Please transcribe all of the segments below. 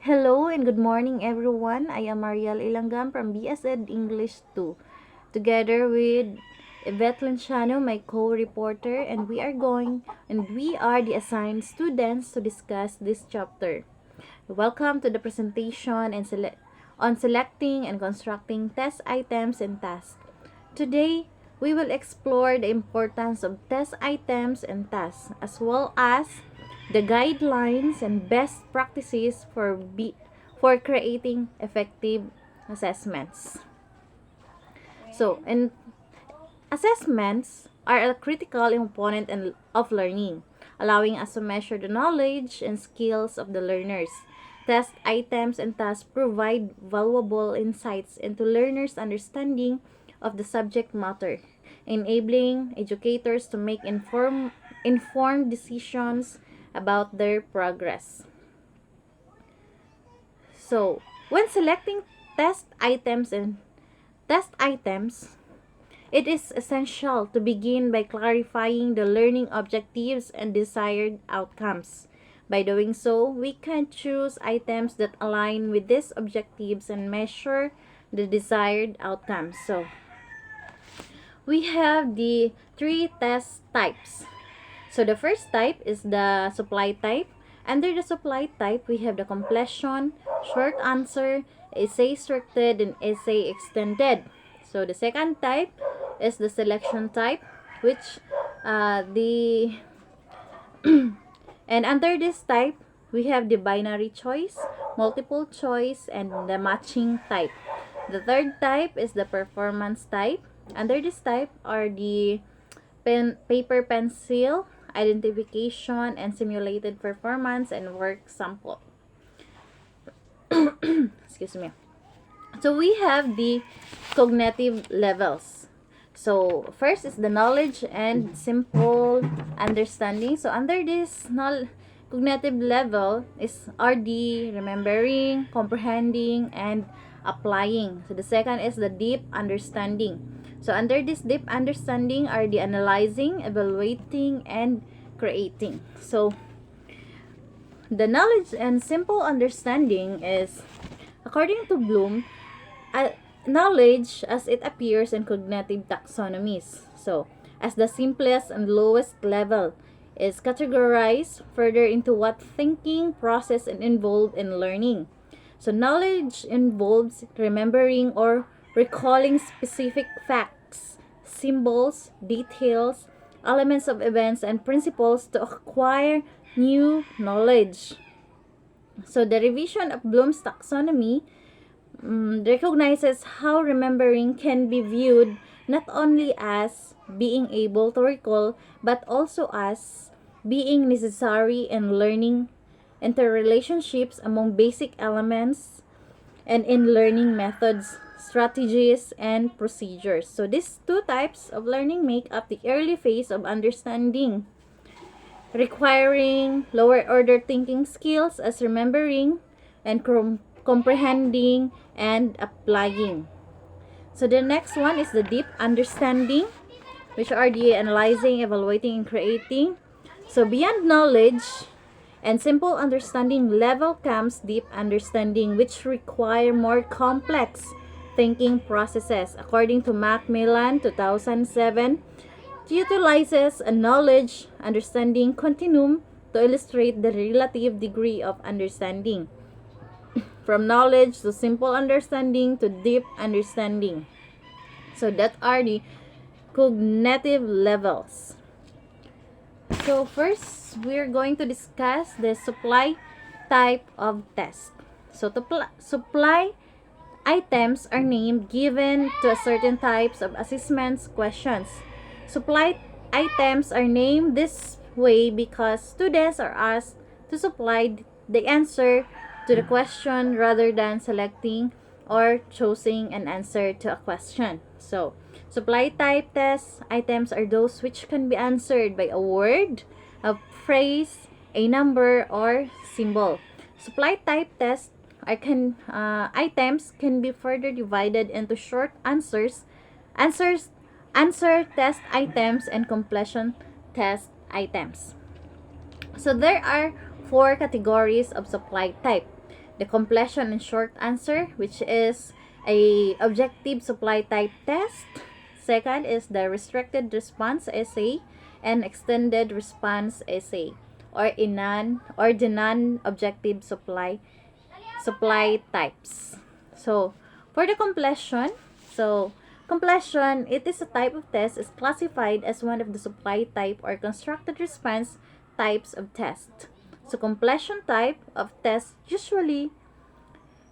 Hello and good morning everyone. I am Mariel Langam from BSED English 2. Together with Yvette Lanciano, my co-reporter, and we are the assigned students to discuss this chapter. Welcome to the presentation on selecting and constructing test items and tasks. Today, we will explore the importance of test items and tasks, as well as the guidelines and best practices for creating effective assessments. And assessments are a critical component of learning, allowing us to measure the knowledge and skills of the learners. Test items and tasks provide valuable insights into learners' understanding of the subject matter, enabling educators to make informed decisions about their progress. So, when selecting test items and test items, it is essential to begin by clarifying the learning objectives and desired outcomes. By doing so, we can choose items that align with these objectives and measure the desired outcomes. So, we have the three test types. So, the first type is the supply type. Under the supply type, we have the completion, short answer, essay structured, and essay extended. So, the second type is the selection type, which the and under this type we have the binary choice, multiple choice, and the matching type. The third type is the performance type. Under this type are the paper pencil, identification, and simulated performance and work sample. Excuse me. So we have the cognitive levels. So first is the knowledge and simple understanding. So under this cognitive level are the remembering, comprehending, and applying. So the second is the deep understanding. So under this deep understanding are the analyzing, evaluating, and creating. So the knowledge and simple understanding is, according to Bloom, knowledge as it appears in cognitive taxonomies. So, as the simplest and lowest level is categorized further into what thinking, process, and involved in learning. So, knowledge involves remembering or recalling specific facts, symbols, details, elements of events, and principles to acquire new knowledge. So, the revision of Bloom's taxonomy recognizes how remembering can be viewed not only as being able to recall, but also as being necessary in learning interrelationships among basic elements and in learning methods, strategies, and procedures. So these two types of learning make up the early phase of understanding, requiring lower order thinking skills as remembering and comprehending and applying. So the next one is the deep understanding, which are the analyzing, evaluating, and creating. So beyond knowledge and simple understanding level comes deep understanding, which require more complex thinking processes. According to Macmillan 2007, it utilizes a knowledge understanding continuum to illustrate the relative degree of understanding, from knowledge to simple understanding to deep understanding. So that are the cognitive levels. So first, we're going to discuss the supply type of test. So supply items are named given to a certain types of assessments questions. Supply items are named this way because students are asked to supply the answer to the question rather than selecting or choosing an answer to a question. So, supply type test items are those which can be answered by a word, a phrase, a number, or symbol. Supply type test items can be further divided into short answer test items, and completion test items. So there are 4 categories of supply type. The completion and short answer, which is a objective supply type test. Second is the restricted response essay and extended response essay, or the non-objective supply types. So for the completion, it is a type of test is classified as one of the supply type or constructed response types of test. So completion type of test usually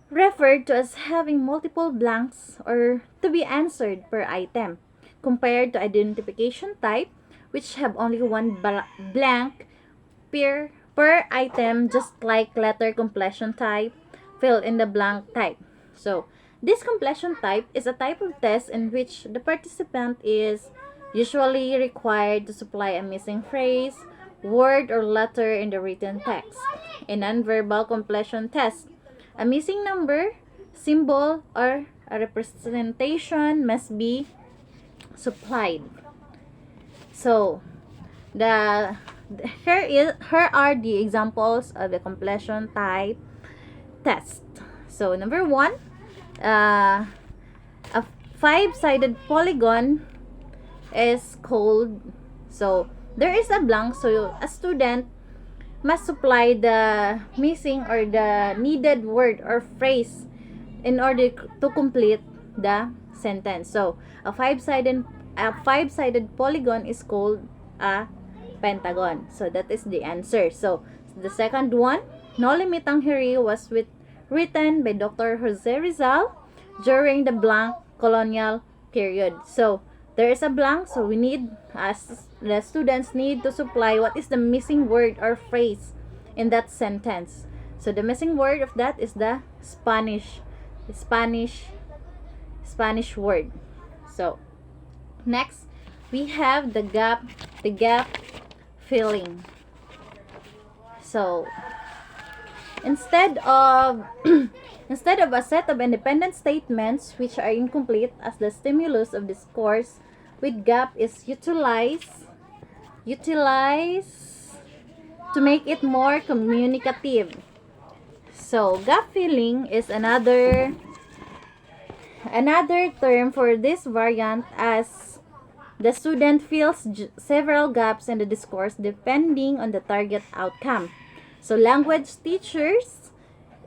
referred to as having multiple blanks or to be answered per item, compared to identification type, which have only one blank per item, just like letter completion type, fill in the blank type. So this completion type is a type of test in which the participant is usually required to supply a missing phrase, word, or letter in the written text. In nonverbal completion test, a missing number, symbol, or a representation must be supplied. So, here are the examples of the completion type test. So, number 1, a 5-sided polygon is called. So, there is a blank, so a student must supply the missing or the needed word or phrase in order to complete the sentence. So, a five-sided polygon is called a pentagon. So, that is the answer. So, the second one, No Limitang Hiri was written by Dr. Jose Rizal during the blank colonial period. So, there is a blank, so we need, as the students need to supply what is the missing word or phrase in that sentence. So the missing word of that is the Spanish word. So next we have the gap filling. So instead of a set of independent statements which are incomplete as the stimulus of discourse, with gap is utilized to make it more communicative. So gap filling is another term for this variant, as the student fills several gaps in the discourse depending on the target outcome. So language teachers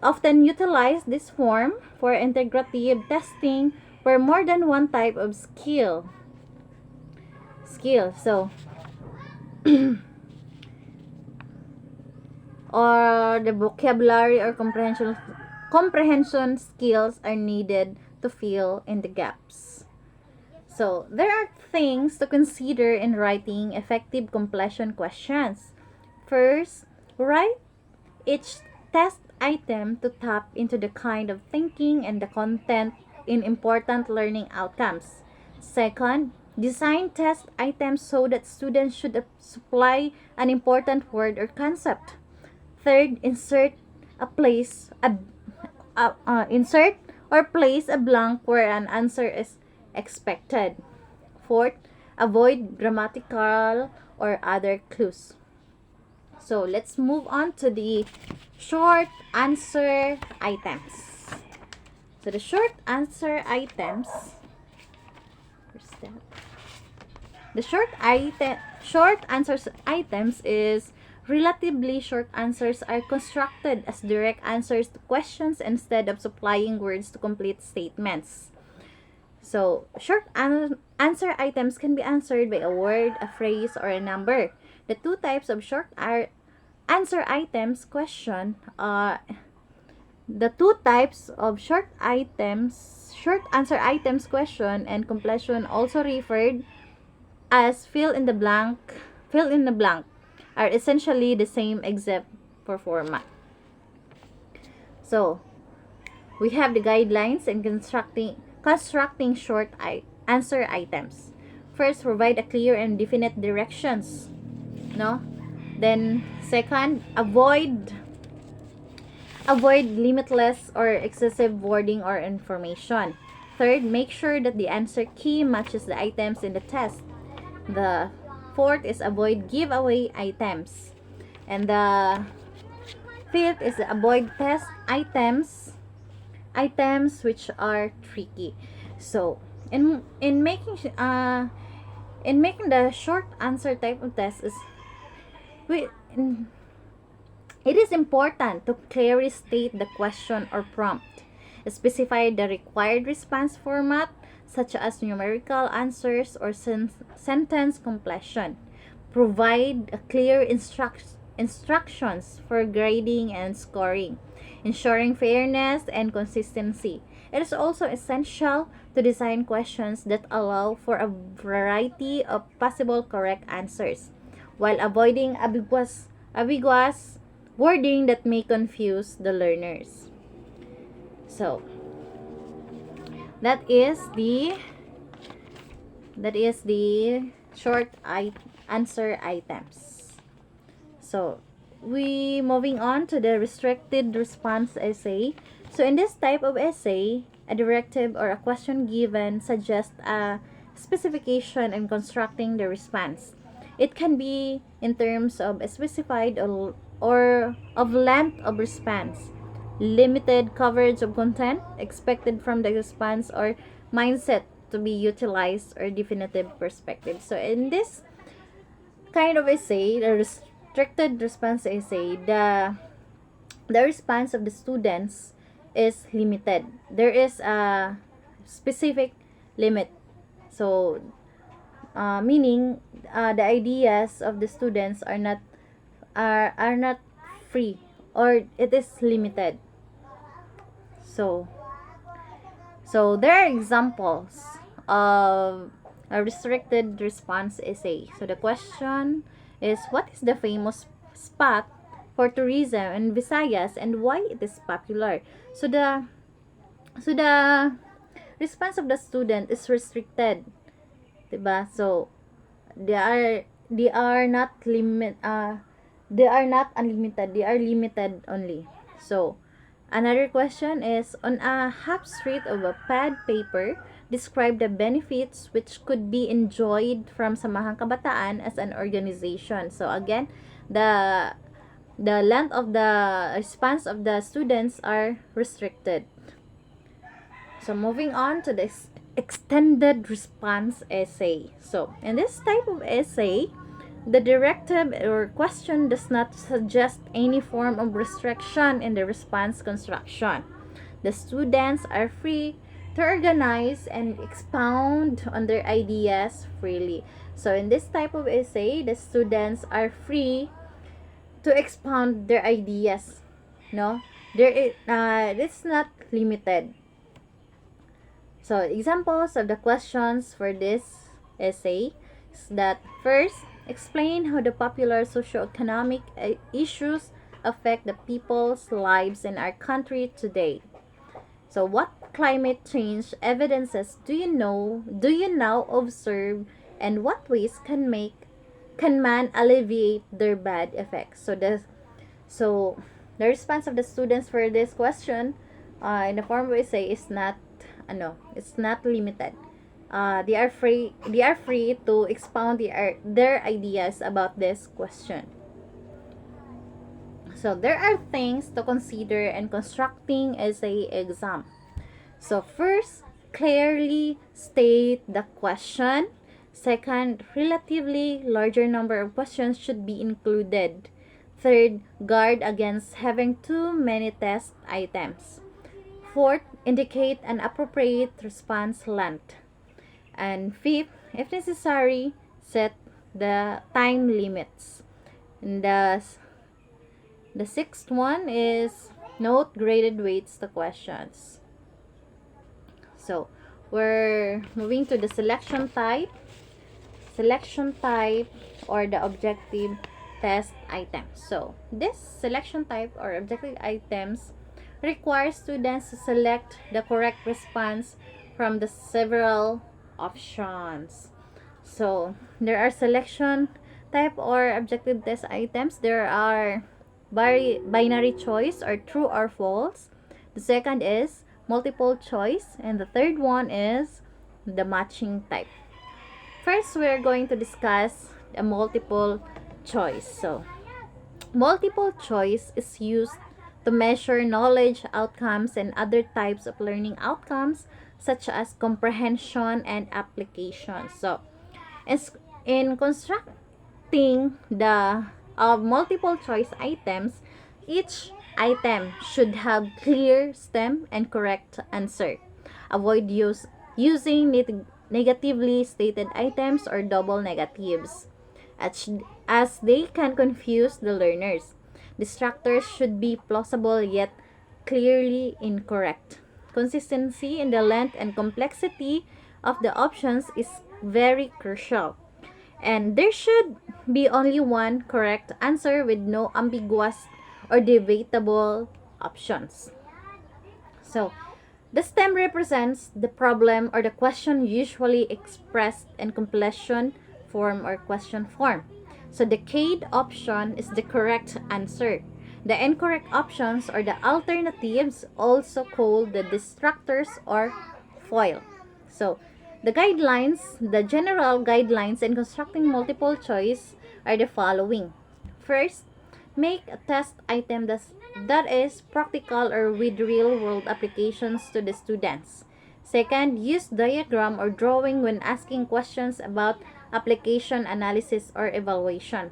often utilize this form for integrative testing for more than one type of skill. So or the vocabulary or comprehension skills are needed to fill in the gaps. So there are things to consider in writing effective completion questions. First, write each test item to tap into the kind of thinking and the content in important learning outcomes. Second, design test items so that students should supply an important word or concept. Third, insert or place a blank where an answer is expected. Fourth, avoid grammatical or other clues. So let's move on to the short answer items. So the short answer items. Where's that? The short answers items is relatively short answers are constructed as direct answers to questions instead of supplying words to complete statements. So short answer items can be answered by a word, a phrase, or a number. The two types of short answer items question the two types of short answer items question and completion, also referred as fill in the blank, are essentially the same except for format. So we have the guidelines in constructing short answer items. First, provide a clear and definite directions. Then second, avoid limitless or excessive wording or information. Third, make sure that the answer key matches the items in the test. The fourth is avoid giveaway items. And the Fifth is avoid test items which are tricky. So in making the short answer type of test is we it is important to clearly state the question or prompt, specify the required response format such as numerical answers or sentence completion, provide a clear instructions for grading and scoring, ensuring fairness and consistency. It is also essential to design questions that allow for a variety of possible correct answers while avoiding ambiguous wording that may confuse the learners. So, that is the short answer items. So, we moving on to the restricted response essay. So, in this type of essay, a directive or a question given suggests a specification in constructing the response. It can be in terms of a specified or of length of response, limited coverage of content expected from the response, or mindset to be utilized, or definitive perspective. So in this kind of essay, the restricted response essay, the response of the students is limited. There is a specific limit. So meaning the ideas of the students are not free, or it is limited. So there are examples of a restricted response essay. So the question is, what is the famous spot for tourism in Visayas and why it is popular? So the response of the student is restricted, diba? So they are not they are not unlimited, they are limited only. So another question is, on a half sheet of a pad paper, describe the benefits which could be enjoyed from Samahang Kabataan as an organization. So again, the length of the response of the students are restricted. So moving on to the extended response essay. So in this type of essay, the directive or question does not suggest any form of restriction in the response construction. The students are free to organize and expound on their ideas freely. So in this type of essay, the students are free to expound their ideas. No, it's not limited. So examples of the questions for this essay is that, first, explain how the popular socio-economic issues affect the people's lives in our country today. So what climate change evidences do you now observe, and what ways can man alleviate their bad effects? So the response of the students for this question in the form of essay is not it's not limited. They are free to expound their ideas about this question. So there are things to consider in constructing essay exam. So first, clearly state the question. Second, relatively larger number of questions should be included. Third, guard against having too many test items. Fourth, indicate an appropriate response length. And fifth, if necessary, set the time limits. And the sixth one is note graded weights to questions. So we're moving to the selection type or the objective test items. So this selection type or objective items requires students to select the correct response from the several options. So there are selection type or objective test items. There are binary choice or true or false. The second is multiple choice, and the third one is the matching type. First, we're going to discuss a multiple choice. So Multiple choice is used to measure knowledge outcomes and other types of learning outcomes such as comprehension and application. So, is- in constructing the multiple choice items, each item should have clear stem and correct answer. Avoid using negatively stated items or double negatives as they can confuse the learners. Distractors should be plausible yet clearly incorrect. Consistency in the length and complexity of the options is very crucial. And there should be only one correct answer with no ambiguous or debatable options. So, the stem represents the problem or the question usually expressed in completion form or question form. So, the K'd option is the correct answer. The incorrect options or the alternatives, also called the distractors or foil. So, the general guidelines in constructing multiple choice are the following. First, make a test item that is practical or with real world applications to the students. Second, use diagram or drawing when asking questions about application analysis or evaluation.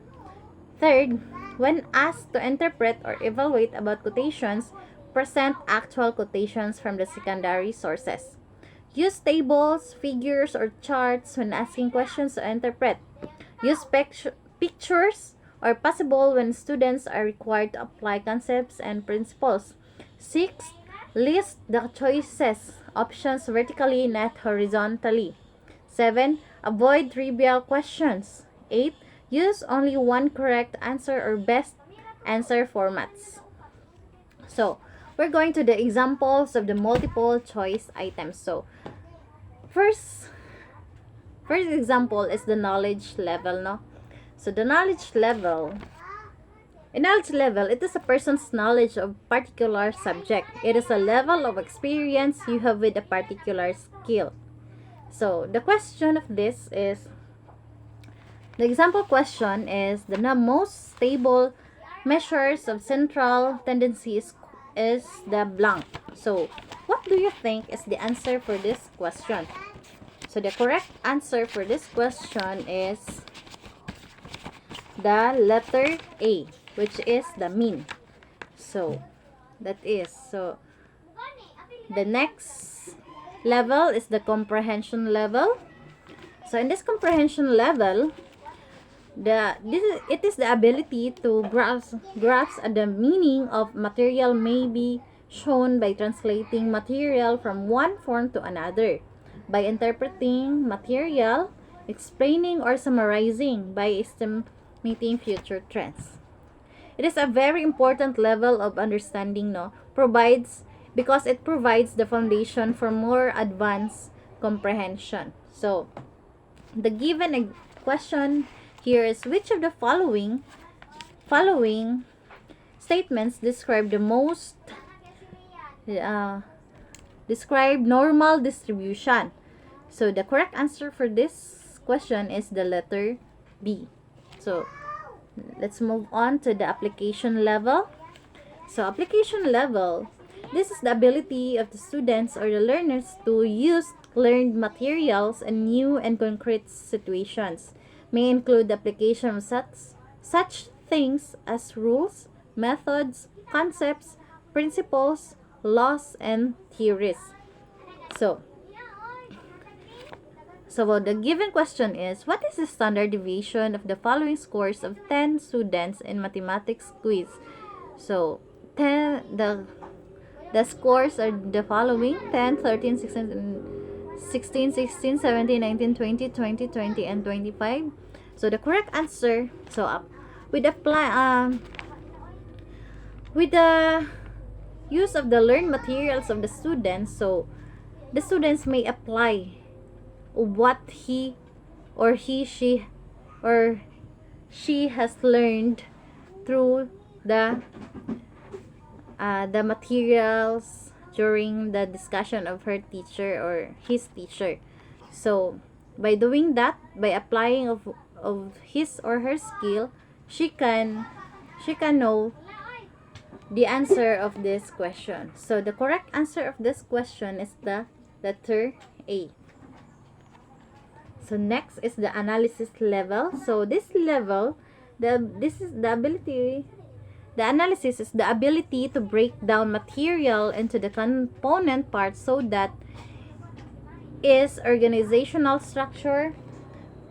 Third, when asked to interpret or evaluate about quotations, present actual quotations from the secondary sources. Use tables, figures, or charts when asking questions to interpret. Use pictures or possible when students are required to apply concepts and principles. 6. List the choices options vertically, not horizontally. 7. Avoid trivial questions. 8. Use only one correct answer or best answer formats. So, we're going to the examples of the multiple choice items. So, first first example is the knowledge level, no? So, the knowledge level, it is a person's knowledge of particular subject. It is a level of experience you have with a particular skill. So, the example question is the most stable measures of central tendencies is the blank. So, what do you think is the answer for this question? So, the correct answer for this question is the letter A, which is the mean. So, the next level is the comprehension level. So, in this comprehension level, it is the ability to grasp the meaning of material may be shown by translating material from one form to another, by interpreting material, explaining or summarizing, by estimating future trends. It is a very important level of understanding, no? Because it provides the foundation for more advanced comprehension. So, the given question here is which of the following statements describe the most describe normal distribution. So the correct answer for this question is the letter B. So let's move on to the application level. So application level, this is the ability of the students or the learners to use learned materials in new and concrete situations. May include the application of such things as rules, methods, concepts, principles, laws, and theories. So the given question is, what is the standard deviation of the following scores of 10 students in mathematics quiz? So, the scores are the following: 10, 13, 16, 17, 19, 20, 20, 20, and 25. So, the correct answer, with the use of the learned materials of the students, so the students may apply what he or she has learned through the materials during the discussion of her teacher or his teacher. So by doing that, by applying of his or her skill, she can she can know the answer of this question. So the correct answer of this question is the letter A. So next is the analysis level. So this level, this is the ability. The analysis is the ability to break down material into the component parts so that its organizational structure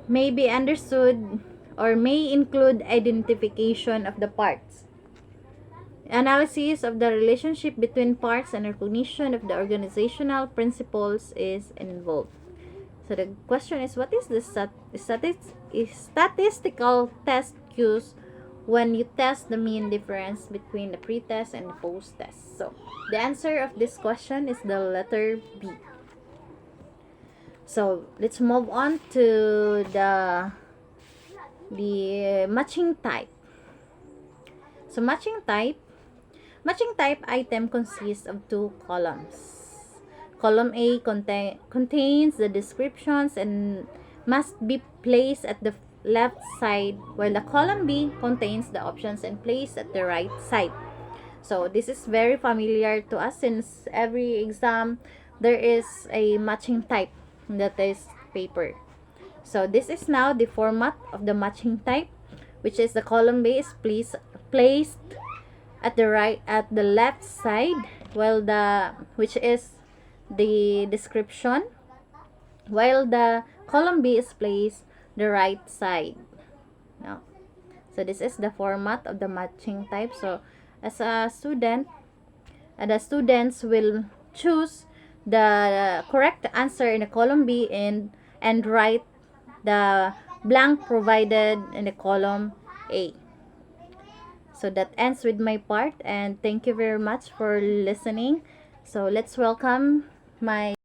may be understood or may include identification of the parts. Analysis of the relationship between parts and recognition of the organizational principles is involved. So the question is, what is the statistical test used when you test the mean difference between the pre-test and the post-test? So the answer of this question is the letter B. So let's move on to the matching type. So matching type item consists of two columns. Column A contains the descriptions and must be placed at the left side, while the column B contains the options and placed at the right side. So this is very familiar to us since every exam there is a matching type that is paper. So this is now the format of the matching type, which is the column B is placed at the left side, while which is the description, while the column B is placed the right side. Now, so this is the format of the matching type. So as a student, the students will choose the correct answer in the column B and write the blank provided in the column A. So that ends with my part, and thank you very much for listening. So let's welcome my